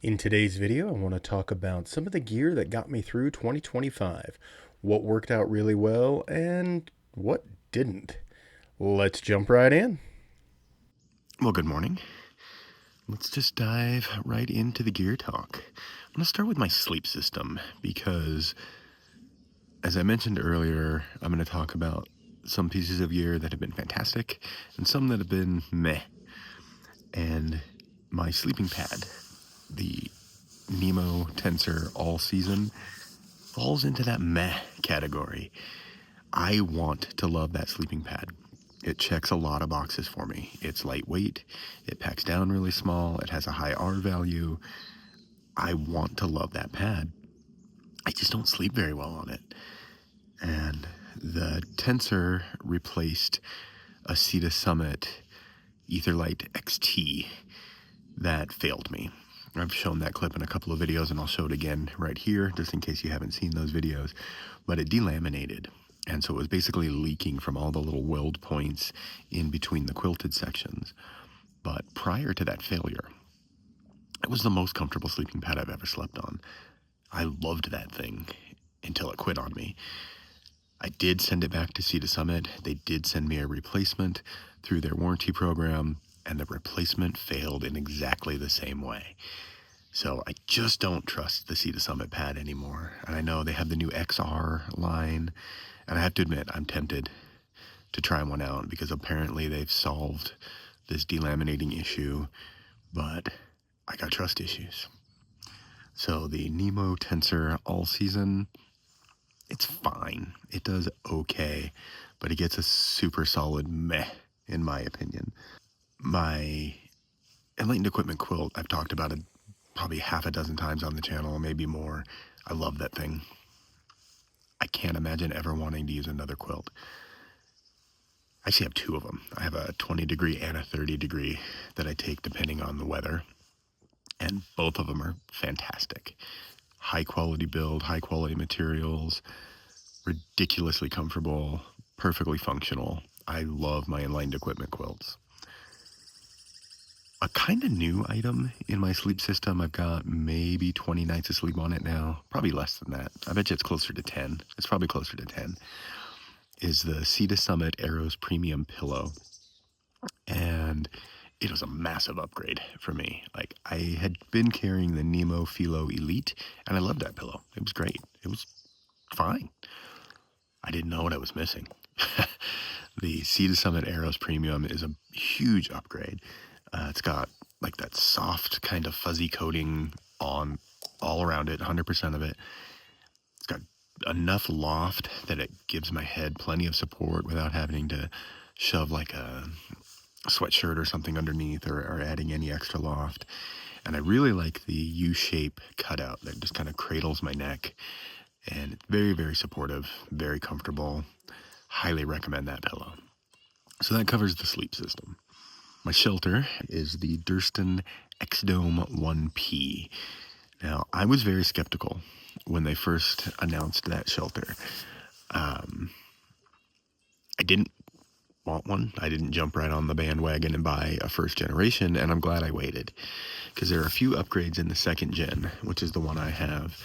In today's video, I want to talk about some of the gear that got me through 2025, what worked out really well, and what didn't. Let's jump right in. Well, good morning. Let's just dive right into the gear talk. I'm going to start with my sleep system because, as I mentioned earlier, I'm going to talk about some pieces of gear that have been fantastic and some that have been meh. And my sleeping pad, the Nemo Tensor All Season, falls into that meh category. I want to love that sleeping pad. It checks a lot of boxes for me. It's lightweight, it packs down really small, it has a high R value. I want to love that pad. I just don't sleep very well on it. And the Tensor replaced a Ceta Summit Etherlight XT that failed me. I've shown that clip in a couple of videos and I'll show it again right here just in case you haven't seen those videos. But it delaminated. And so it was basically leaking from all the little weld points in between the quilted sections. But prior to that failure, it was the most comfortable sleeping pad I've ever slept on. I loved that thing until it quit on me. I did send it back to Ceta Summit. They did send me a replacement through their warranty program, and the replacement failed in exactly the same way. So I just don't trust the Ceta Summit pad anymore. And I know they have the new XR line, and I have to admit, I'm tempted to try one out because apparently they've solved this delaminating issue, but I got trust issues. So the Nemo Tensor All Season, it's fine. It does okay, but it gets a super solid meh, in my opinion. My Enlightened Equipment quilt, I've talked about it probably half a dozen times on the channel, maybe more. I love that thing. I can't imagine ever wanting to use another quilt. I actually have two of them. I have a 20 degree and a 30 degree that I take depending on the weather, and both of them are fantastic. High quality build, high quality materials, ridiculously comfortable, perfectly functional. I love my Enlightened Equipment quilts. A kind of new item in my sleep system, I've got maybe 20 nights of sleep on it now, probably less than that. I bet you it's closer to 10. It's probably closer to 10, is the Ceta Summit Arrows Premium Pillow. And it was a massive upgrade for me. Like, I had been carrying the Nemo Philo Elite, and I loved that pillow. It was great. It was fine. I didn't know what I was missing. The Ceta Summit Arrows Premium is a huge upgrade. It's got like that soft kind of fuzzy coating on all around it, 100% of it. It's got enough loft that it gives my head plenty of support without having to shove like a sweatshirt or something underneath or adding any extra loft. And I really like the U-shape cutout that just kind of cradles my neck. And it's very, very supportive, very comfortable. Highly recommend that pillow. So that covers the sleep system. My shelter is the Durston X-Dome 1P. Now, I was very skeptical when they first announced that shelter. I didn't want one. I didn't jump right on the bandwagon and buy a first generation, and I'm glad I waited because there are a few upgrades in the second gen, which is the one I have,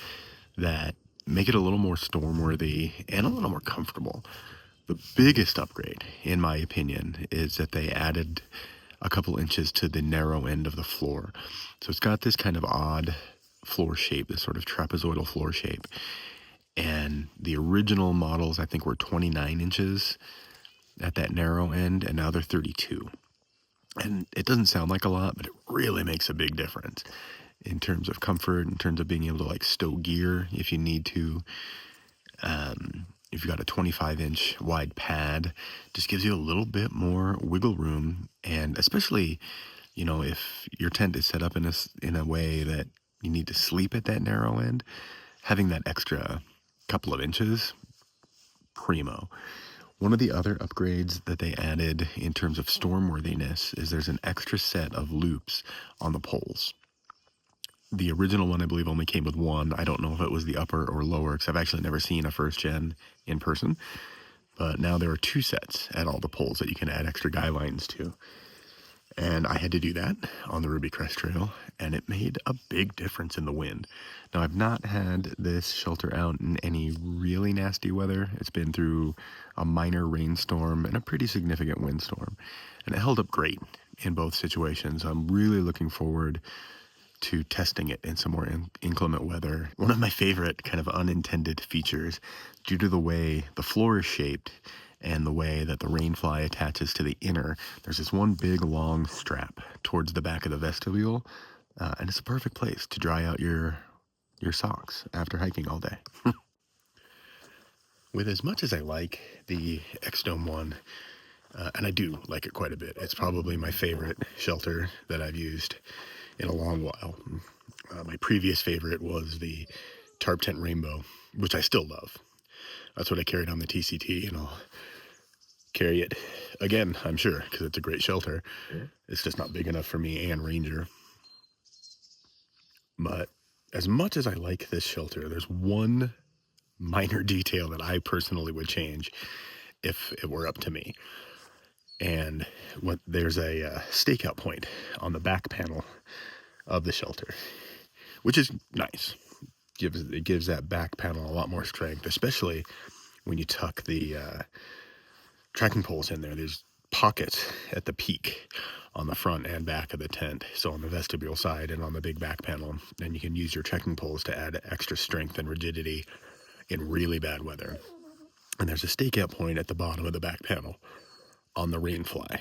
that make it a little more storm-worthy and a little more comfortable. The biggest upgrade, in my opinion, is that they added a couple inches to the narrow end of the floor. So it's got this kind of odd floor shape, this sort of trapezoidal floor shape. And the original models, I think, were 29 inches at that narrow end, and now they're 32. And it doesn't sound like a lot, but it really makes a big difference in terms of comfort, in terms of being able to like stow gear if you need to. If you've got a 25-inch wide pad, just gives you a little bit more wiggle room. And especially, you know, if your tent is set up in a way that you need to sleep at that narrow end, having that extra couple of inches, primo. One of the other upgrades that they added in terms of stormworthiness is there's an extra set of loops on the poles. The original one, I believe, only came with one. I don't know if it was the upper or lower, because I've actually never seen a first gen in person. But now there are two sets at all the poles that you can add extra guy lines to. And I had to do that on the Ruby Crest Trail, and it made a big difference in the wind. Now, I've not had this shelter out in any really nasty weather. It's been through a minor rainstorm and a pretty significant windstorm, and it held up great in both situations. I'm really looking forward to testing it in some more inclement weather. One of my favorite kind of unintended features, due to the way the floor is shaped and the way that the rainfly attaches to the inner, there's this one big long strap towards the back of the vestibule, and it's a perfect place to dry out your socks after hiking all day. With as much as I like the X-Dome one, and I do like it quite a bit, it's probably my favorite shelter that I've used in a long while. My previous favorite was the Tarp Tent Rainbow, which I still love. That's what I carried on the TCT, and I'll carry it again, I'm sure, because it's a great shelter. It's just not big enough for me and Ranger. But as much as I like this shelter, there's one minor detail that I personally would change if it were up to me. And there's a stakeout point on the back panel of the shelter, which is nice. It gives that back panel a lot more strength, especially when you tuck the tracking poles in there. There's pockets at the peak on the front and back of the tent, so on the vestibule side and on the big back panel, and you can use your trekking poles to add extra strength and rigidity in really bad weather. And there's a stakeout point at the bottom of the back panel on the rainfly,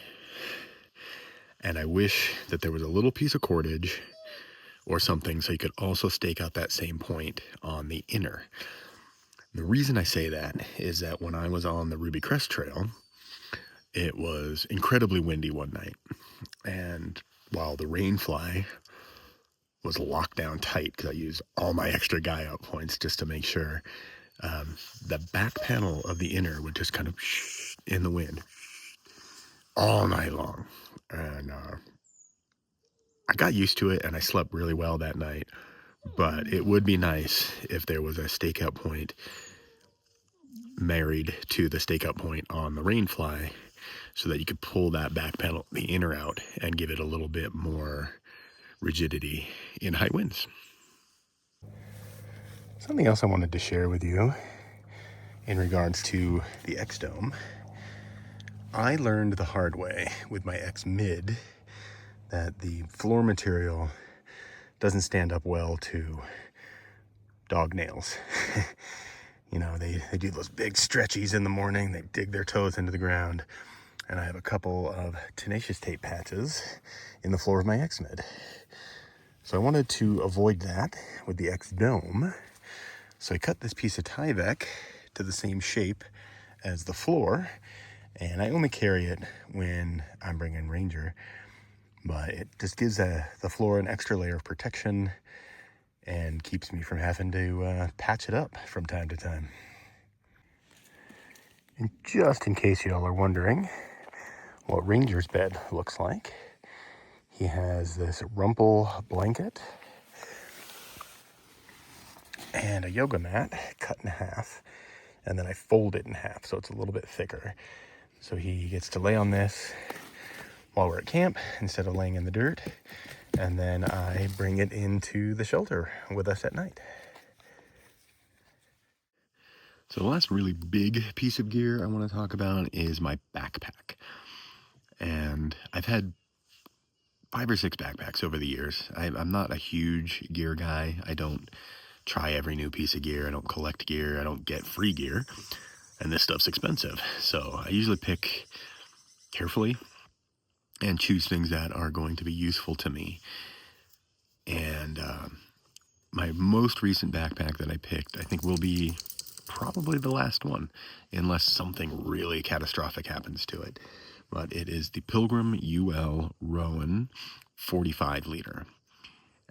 and I wish that there was a little piece of cordage or something so you could also stake out that same point on the inner. The reason I say that is that when I was on the Ruby Crest Trail, it was incredibly windy one night, and while the rainfly was locked down tight, because I used all my extra guy out points just to make sure, the back panel of the inner would just kind of in the wind all night long, and I got used to it and I slept really well that night. But it would be nice if there was a stakeout point married to the stakeout point on the rainfly, so that you could pull that back panel, the inner, out and give it a little bit more rigidity in high winds. Something else I wanted to share with you in regards to the X-Dome. I learned the hard way with my X-Mid that the floor material doesn't stand up well to dog nails. You know, they do those big stretchies in the morning, they dig their toes into the ground, and I have a couple of tenacious tape patches in the floor of my X-Mid. So I wanted to avoid that with the X-Dome. So I cut this piece of Tyvek to the same shape as the floor, and I only carry it when I'm bringing Ranger, but it just gives the floor an extra layer of protection and keeps me from having to patch it up from time to time. And just in case y'all are wondering what Ranger's bed looks like, he has this rumple blanket and a yoga mat cut in half, and then I fold it in half so it's a little bit thicker. So he gets to lay on this while we're at camp instead of laying in the dirt, and then I bring it into the shelter with us at night. So the last really big piece of gear I want to talk about is my backpack. And I've had 5 or 6 backpacks over the years. I'm not a huge gear guy. I don't try every new piece of gear. I don't collect gear. I don't get free gear. And this stuff's expensive. So I usually pick carefully and choose things that are going to be useful to me. And my most recent backpack that I picked, I think, will be probably the last one, unless something really catastrophic happens to it. But it is the Pilgrim UL Rowan 45 liter.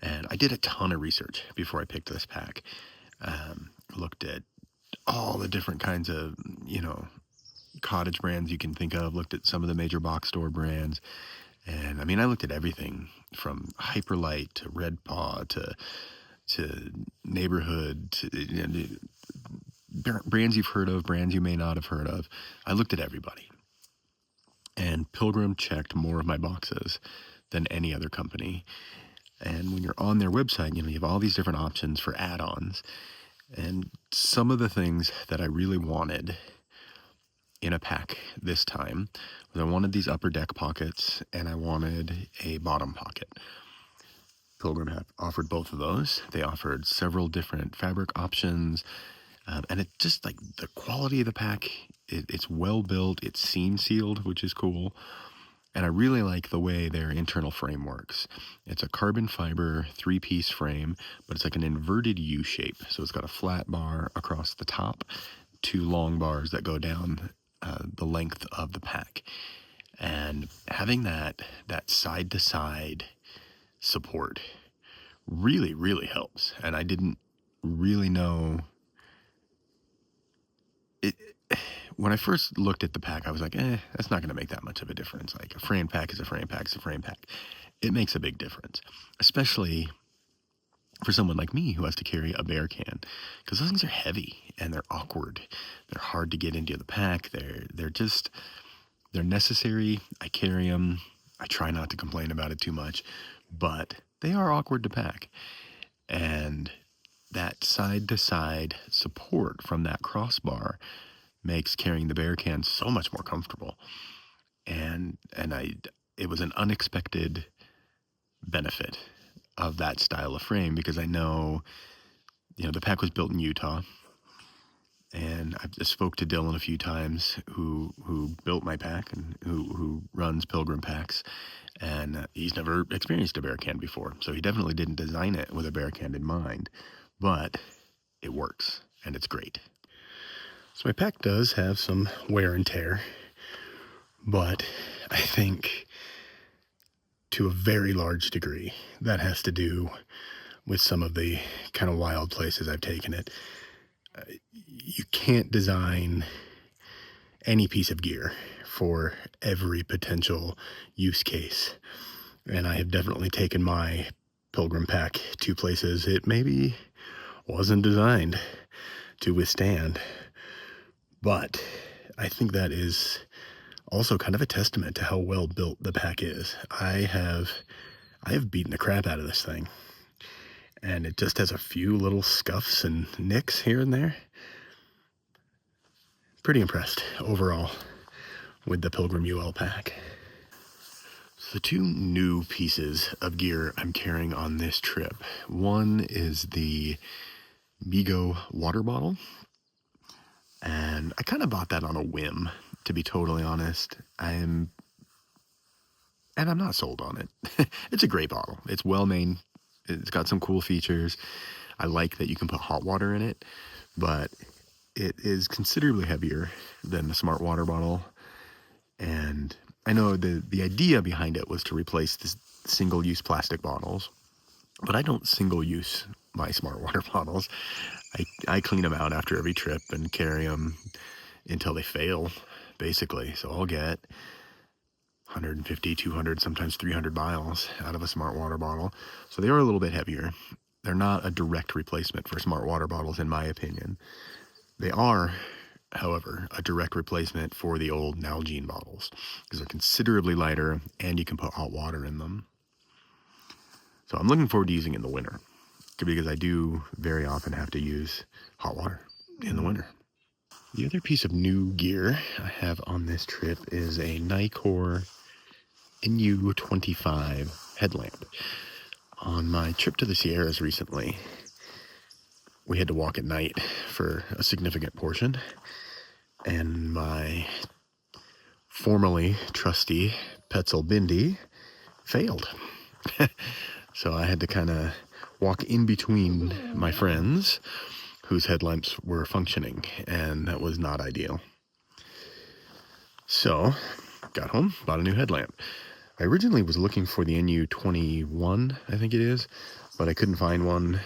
And I did a ton of research before I picked this pack. Looked at all the different kinds of, cottage brands you can think of, looked at some of the major box store brands. And I mean, I looked at everything from Hyperlight to Red Paw to Neighborhood to brands you've heard of, brands you may not have heard of. I looked at everybody. And Pilgrim checked more of my boxes than any other company. And when you're on their website, you have all these different options for add-ons. And some of the things that I really wanted in a pack this time was I wanted these upper deck pockets and I wanted a bottom pocket. Pilgrim have offered both of those. They offered several different fabric options, and it just like the quality of the pack, it's well built, it's seam sealed, which is cool. And I really like the way their internal frame works. It's a carbon fiber 3-piece frame, but it's like an inverted U shape. So it's got a flat bar across the top, 2 long bars that go down the length of the pack. And having that side to side support really, really helps. And I didn't really know it. When I first looked at the pack, I was like, that's not going to make that much of a difference. Like a frame pack is a frame pack is a frame pack. It makes a big difference, especially for someone like me who has to carry a bear can, because those things are heavy and they're awkward. They're hard to get into the pack. They're necessary. I carry them. I try not to complain about it too much, but they are awkward to pack. And that side-to-side support from that crossbar makes carrying the bear can so much more comfortable. And it was an unexpected benefit of that style of frame, because I know, the pack was built in Utah, and I've just spoke to Dylan a few times, who built my pack and who runs Pilgrim packs, and he's never experienced a bear can before, so he definitely didn't design it with a bear can in mind, but it works and it's great. So my pack does have some wear and tear, but I think to a very large degree that has to do with some of the kind of wild places I've taken it. You can't design any piece of gear for every potential use case. And I have definitely taken my Pilgrim pack to places it maybe wasn't designed to withstand. But I think that is also kind of a testament to how well built the pack is. I have beaten the crap out of this thing, and it just has a few little scuffs and nicks here and there. Pretty impressed overall with the Pilgrim UL pack. So the 2 new pieces of gear I'm carrying on this trip. One is the Migo water bottle, and I kind of bought that on a whim, to be totally honest. I'm not sold on it. It's a great bottle. It's well made. It's got some cool features. I like that you can put hot water in it, but it is considerably heavier than the Smart Water bottle. And I know the idea behind it was to replace the single-use plastic bottles, but I don't single-use my Smart Water bottles. I clean them out after every trip and carry them until they fail, basically. So I'll get 150, 200, sometimes 300 miles out of a Smart Water bottle. So they are a little bit heavier. They're not a direct replacement for Smart Water bottles, in my opinion. They are, however, a direct replacement for the old Nalgene bottles, because they're considerably lighter and you can put hot water in them. So I'm looking forward to using it in the winter, because I do very often have to use hot water in the winter. The other piece of new gear I have on this trip is a Nikkor NU25 headlamp. On my trip to the Sierras recently, we had to walk at night for a significant portion, and my formerly trusty Petzl Bindi failed. So I had to kind of walk in between my friends whose headlamps were functioning, and that was not ideal. So got home, bought a new headlamp. I originally was looking for the NU21, I think it is, but I couldn't find one.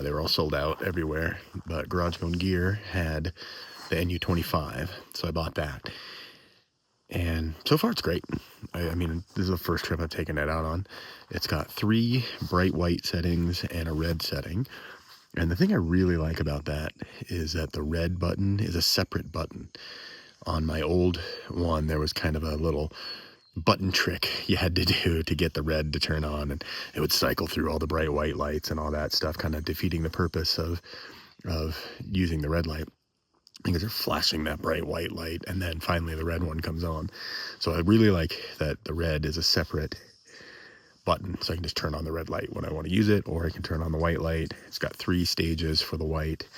They were all sold out everywhere, but Garage Bone Gear had the NU25, so I bought that. And so far it's great. I mean, this is the first trip I've taken it out on. It's got 3 bright white settings and a red setting. And the thing I really like about that is that the red button is a separate button. On my old one, there was kind of a little button trick you had to do to get the red to turn on, and it would cycle through all the bright white lights and all that stuff, kind of defeating the purpose of using the red light, because they're flashing that bright white light, and then finally the red one comes on. So I really like that the red is a separate button, so I can just turn on the red light when I want to use it, or I can turn on the white light. It's got 3 stages for the white.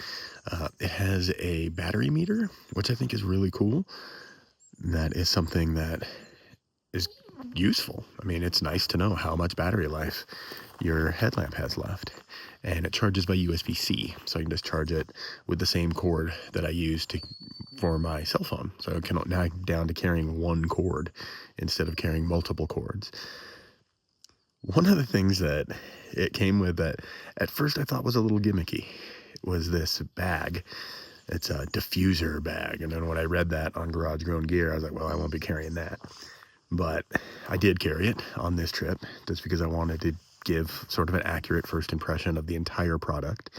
It has a battery meter, which I think is really cool. That is something that is useful. I mean, it's nice to know how much battery life your headlamp has left. And it charges by USB-C, so I can just charge it with the same cord that I use for my cell phone. So I can now down to carrying 1 cord instead of carrying multiple cords. One of the things that it came with that at first I thought was a little gimmicky was this bag. It's a diffuser bag. And then when I read that on Garage Grown Gear, I was like, well, I won't be carrying that. But I did carry it on this trip just because I wanted to give sort of an accurate first impression of the entire product.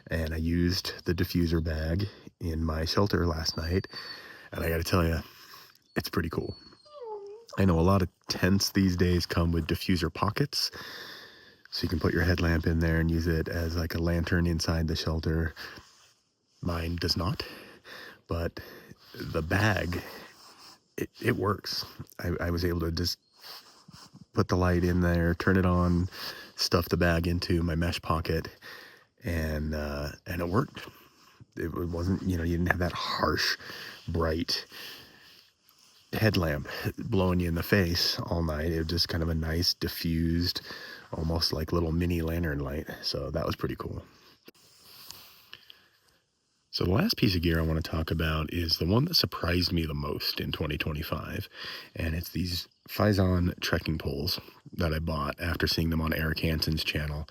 And I used the diffuser bag in my shelter last night. And I got to tell you, it's pretty cool. I know a lot of tents these days come with diffuser pockets, so you can put your headlamp in there and use it as like a lantern inside the shelter. Mine does not, but the bag, it works. I was able to just put the light in there, turn it on, stuff the bag into my mesh pocket, and it worked. It wasn't, you didn't have that harsh, bright headlamp blowing you in the face all night. It was just kind of a nice diffused, almost like little mini lantern light. So that was pretty cool. So the last piece of gear I want to talk about is the one that surprised me the most in 2025. And it's these Faison trekking poles that I bought after seeing them on Eric Hansen's channel.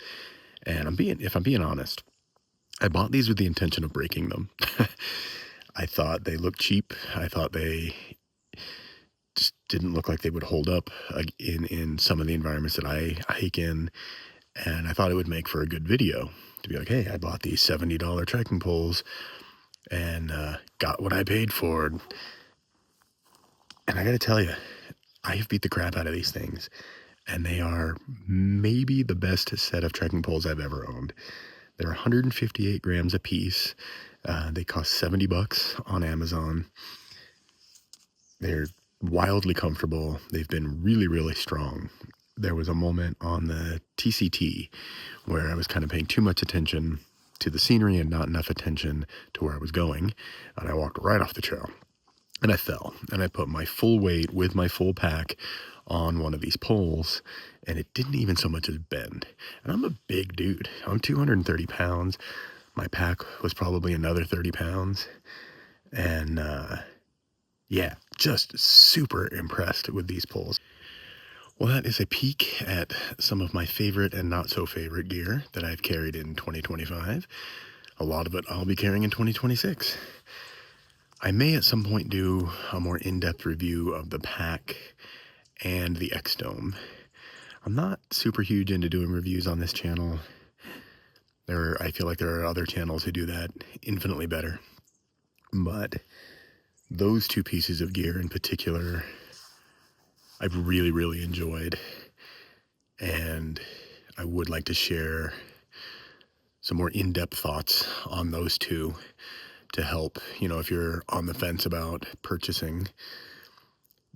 And if I'm being honest, I bought these with the intention of breaking them. I thought they looked cheap. I thought they just didn't look like they would hold up in some of the environments that I hike in. And I thought it would make for a good video to be like, hey, I bought these $70 trekking poles and got what I paid for. And I got to tell you, I have beat the crap out of these things. And they are maybe the best set of trekking poles I've ever owned. They're 158 grams a piece. They cost $70 on Amazon. They're wildly comfortable. They've been really, really strong. There was a moment on the TCT where I was kind of paying too much attention to the scenery and not enough attention to where I was going. And I walked right off the trail and I fell, and I put my full weight with my full pack on one of these poles, and it didn't even so much as bend. And I'm a big dude. I'm 230 pounds. My pack was probably another 30 pounds. And yeah, just super impressed with these poles. Well, that is a peek at some of my favorite and not so favorite gear that I've carried in 2025. A lot of it I'll be carrying in 2026. I may at some point do a more in-depth review of the pack and the X-Dome. I'm not super huge into doing reviews on this channel. I feel like there are other channels who do that infinitely better. But those 2 pieces of gear in particular, I've really, really enjoyed. And I would like to share some more in-depth thoughts on those 2 to help, if you're on the fence about purchasing,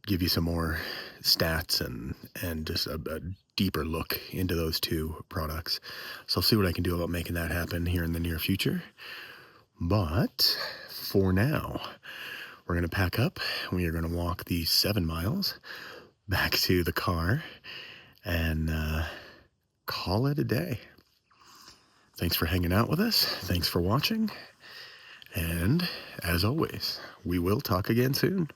give you some more stats and just a deeper look into those 2 products. So I'll see what I can do about making that happen here in the near future. But for now, we're going to pack up. We are going to walk these 7 miles back to the car and call it a day. Thanks for hanging out with us. Thanks for watching. And as always, we will talk again soon.